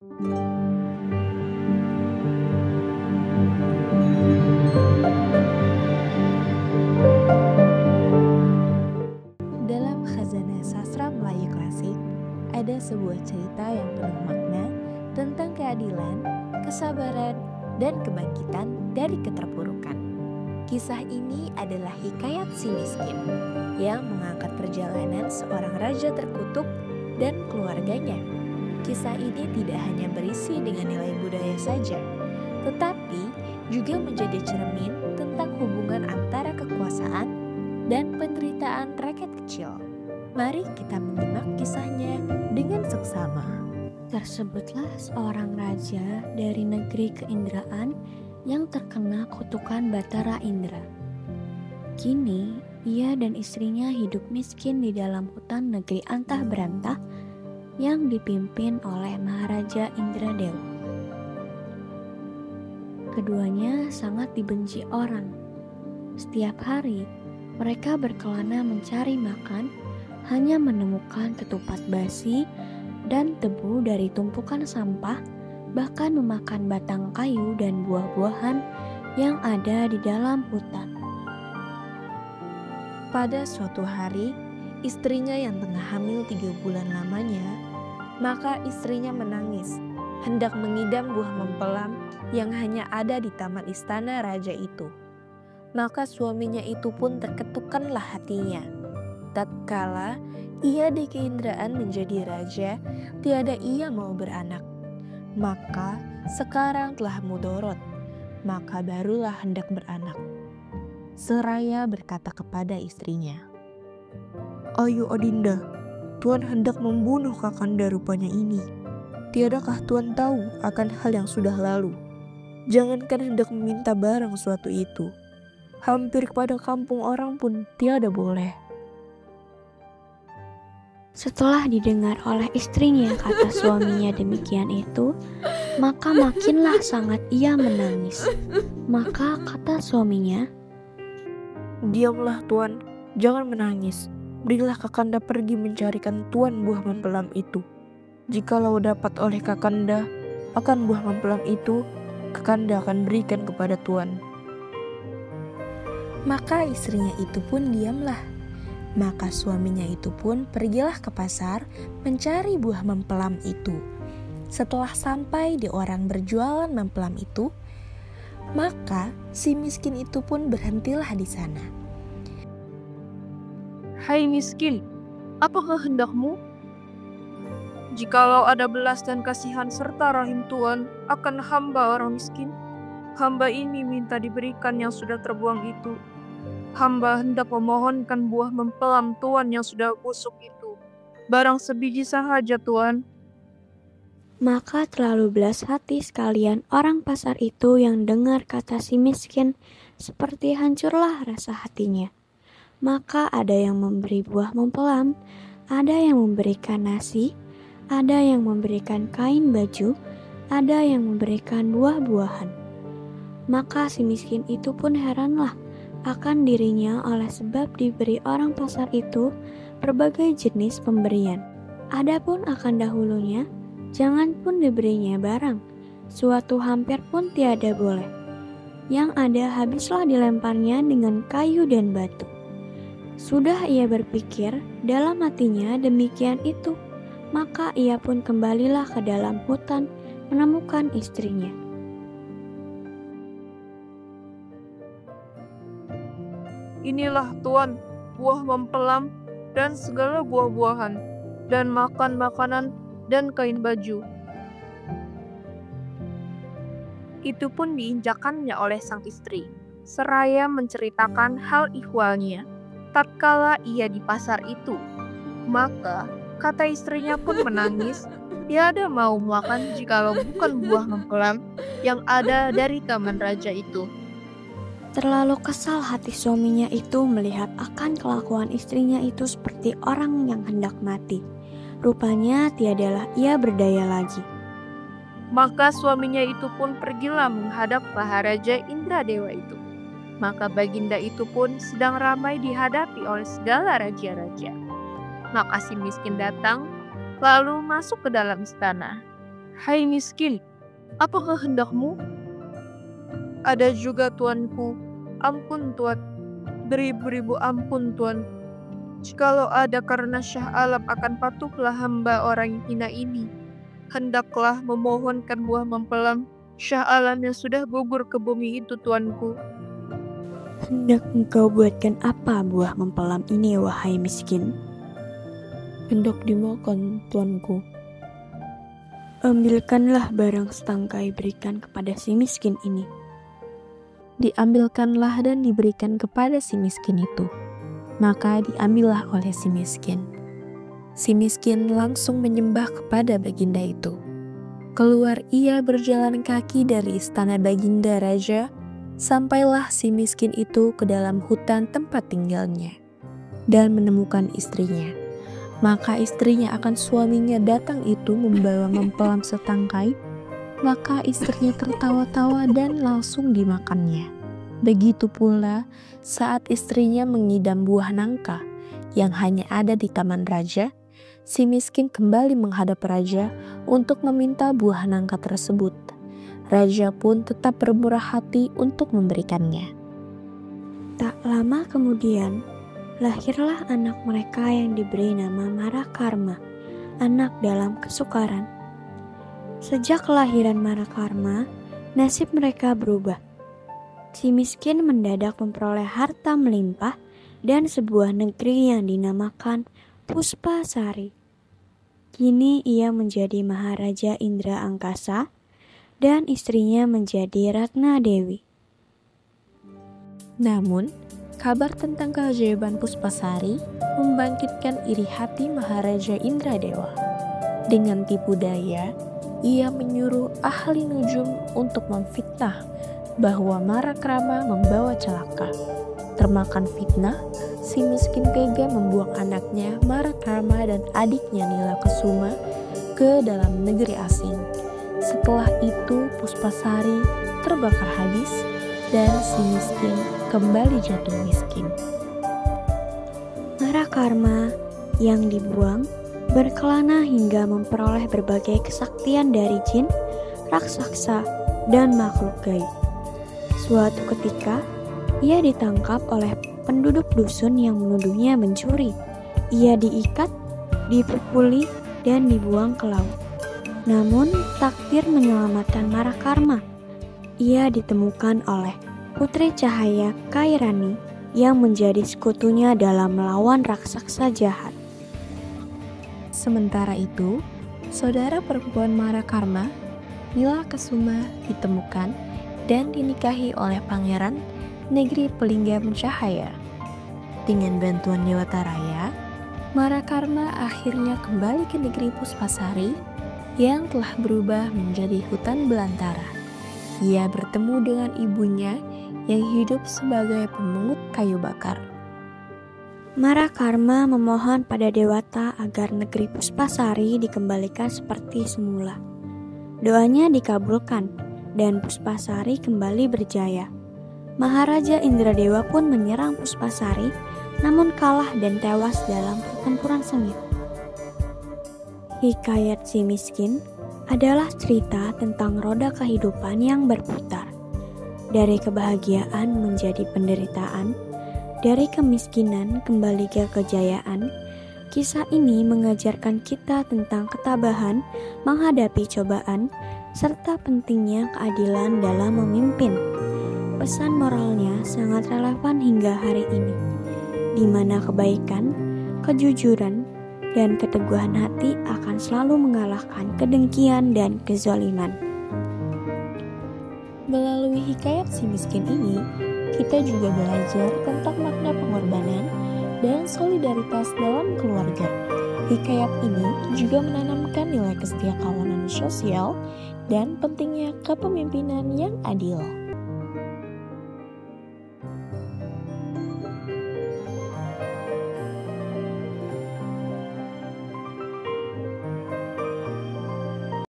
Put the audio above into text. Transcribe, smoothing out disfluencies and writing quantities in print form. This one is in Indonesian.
Dalam khazanah sastra Melayu klasik, ada sebuah cerita yang penuh makna tentang keadilan, kesabaran, dan kebangkitan dari keterpurukan. Kisah ini adalah hikayat si miskin yang mengangkat perjalanan seorang raja terkutuk dan keluarganya. Kisah ini tidak hanya berisi dengan nilai budaya saja, tetapi juga menjadi cermin tentang hubungan antara kekuasaan dan penderitaan rakyat kecil. Mari kita menyimak kisahnya dengan seksama. Tersebutlah seorang raja dari negeri keindraan yang terkena kutukan Batara Indra. Kini, ia dan istrinya hidup miskin di dalam hutan negeri antah berantah yang dipimpin oleh Maharaja Indradewa. Keduanya sangat dibenci orang. Setiap hari, mereka berkelana mencari makan, hanya menemukan ketupat basi dan debu dari tumpukan sampah, bahkan memakan batang kayu dan buah-buahan yang ada di dalam hutan. Pada suatu hari, istrinya yang tengah hamil 3 bulan lamanya, maka istrinya menangis, hendak mengidam buah mempelam yang hanya ada di taman istana raja itu. Maka suaminya itu pun terketukkanlah hatinya. Tatkala ia di keindraan menjadi raja, tiada ia mau beranak. Maka sekarang telah mudorot, maka barulah hendak beranak. Seraya berkata kepada istrinya, "Ayo Adinda, Tuan hendak membunuh Kakanda rupanya ini. Tiadakah Tuan tahu akan hal yang sudah lalu? Jangankan hendak meminta barang suatu itu, hampir kepada kampung orang pun tiada boleh." Setelah didengar oleh istrinya kata suaminya demikian itu, maka makinlah sangat ia menangis. Maka kata suaminya, "Diamlah Tuan, jangan menangis. Berilah Kakanda pergi mencarikan Tuan buah mempelam itu. Jikalau dapat oleh Kakanda, akan buah mempelam itu Kakanda akan berikan kepada Tuan." Maka istrinya itu pun diamlah. Maka suaminya itu pun pergilah ke pasar mencari buah mempelam itu. Setelah sampai di orang berjualan mempelam itu, maka si miskin itu pun berhentilah di sana. "Hai miskin, apakah hendakmu? Jikalau ada belas dan kasihan serta rahim Tuan akan hamba orang miskin, hamba ini minta diberikan yang sudah terbuang itu. Hamba hendak memohonkan buah mempelam Tuan yang sudah busuk itu. Barang sebiji sahaja Tuan." maka terlalu belas hati sekalian orang pasar itu yang dengar kata si miskin, seperti hancurlah rasa hatinya. Maka ada yang memberi buah mempelam, ada yang memberikan nasi, ada yang memberikan kain baju, ada yang memberikan buah-buahan. Maka si miskin itu pun heranlah akan dirinya oleh sebab diberi orang pasar itu berbagai jenis pemberian. Adapun akan dahulunya, jangan pun diberinya barang, suatu hampir pun tiada boleh. Yang ada habislah dilemparnya dengan kayu dan batu. Sudah ia berpikir dalam hatinya demikian itu, maka ia pun kembalilah ke dalam hutan menemukan istrinya. "Inilah Tuan, buah mempelam dan segala buah-buahan, dan makan makanan dan kain baju." Itu pun diinjakannya oleh sang istri, seraya menceritakan hal ihwalnya tatkala ia di pasar itu. Maka kata istrinya pun menangis, tiada mau makan jikalau bukan buah mempelam yang ada dari taman raja itu. Terlalu kesal hati suaminya itu melihat akan kelakuan istrinya itu seperti orang yang hendak mati. Rupanya tiadalah ia berdaya lagi. Maka suaminya itu pun pergilah menghadap Maharaja Indradewa itu. Maka baginda itu pun sedang ramai dihadapi oleh segala raja-raja. Maka si miskin datang, lalu masuk ke dalam istana. "Hai miskin, apakah hendakmu?" "Ada juga tuanku." "Ampun tuan, beribu-ribu ampun tuan. Jikalau ada karena Syah Alam akan patuhlah hamba orang yang hina ini. Hendaklah memohonkan buah mempelam Syah Alam yang sudah gugur ke bumi itu tuanku." Hendak engkau buatkan apa buah mempelam ini, wahai miskin? Hendak dimakan, tuanku. Ambilkanlah barang setangkai berikan kepada si miskin ini. Diambilkanlah dan diberikan kepada si miskin itu. Maka diambillah oleh si miskin. Si miskin langsung menyembah kepada baginda itu. Keluar ia berjalan kaki dari istana baginda raja, sampailah si miskin itu ke dalam hutan tempat tinggalnya, dan menemukan istrinya. Maka istrinya akan suaminya datang itu membawa mempelam setangkai, maka istrinya tertawa-tawa dan langsung dimakannya. Begitu pula saat istrinya mengidam buah nangka yang hanya ada di taman raja, si miskin kembali menghadap raja untuk meminta buah nangka tersebut. Raja pun tetap bermurah hati untuk memberikannya. Tak lama kemudian, lahirlah anak mereka yang diberi nama Marakarma, anak dalam kesukaran. Sejak kelahiran Marakarma, nasib mereka berubah. Si miskin mendadak memperoleh harta melimpah dan sebuah negeri yang dinamakan Puspasari. Kini ia menjadi Maharaja Indra Angkasa dan istrinya menjadi Ratna Dewi. Namun, kabar tentang keajaiban Puspasari membangkitkan iri hati Maharaja Indradewa. Dengan tipu daya, ia menyuruh ahli nujum untuk memfitnah bahwa Marakrama membawa celaka. Termakan fitnah, si miskin tega membuang anaknya Marakrama dan adiknya Nilakesuma ke dalam negeri asing. Setelah itu Puspasari terbakar habis dan si miskin kembali jatuh miskin. Marakarma yang dibuang berkelana hingga memperoleh berbagai kesaktian dari jin, raksasa, dan makhluk gaib. Suatu ketika, ia ditangkap oleh penduduk dusun yang menuduhnya mencuri. Ia diikat, dipukuli, dan dibuang ke laut. Namun, takdir menyelamatkan Marakarma. Ia ditemukan oleh Putri Cahaya Kairani yang menjadi sekutunya dalam melawan raksasa jahat. Sementara itu, saudara perempuan Marakarma, Nilakesuma, ditemukan dan dinikahi oleh pangeran negeri Pelinggam Cahaya. Dengan bantuan Dewata Raya, Marakarma akhirnya kembali ke negeri Puspasari yang telah berubah menjadi hutan belantara. Ia bertemu dengan ibunya yang hidup sebagai pemungut kayu bakar. Marakarma memohon pada Dewata agar negeri Puspasari dikembalikan seperti semula. Doanya dikabulkan dan Puspasari kembali berjaya. Maharaja Indradewa pun menyerang Puspasari, namun kalah dan tewas dalam pertempuran sengit. Hikayat si miskin adalah cerita tentang roda kehidupan yang berputar. Dari kebahagiaan menjadi penderitaan, dari kemiskinan kembali ke kejayaan. Kisah ini mengajarkan kita tentang ketabahan menghadapi cobaan, serta pentingnya keadilan dalam memimpin. Pesan moralnya sangat relevan hingga hari ini, di mana kebaikan, kejujuran, dan keteguhan hati akan selalu mengalahkan kedengkian dan kezaliman. Melalui hikayat si miskin ini, kita juga belajar tentang makna pengorbanan dan solidaritas dalam keluarga. Hikayat ini juga menanamkan nilai kesetiakawanan sosial dan pentingnya kepemimpinan yang adil.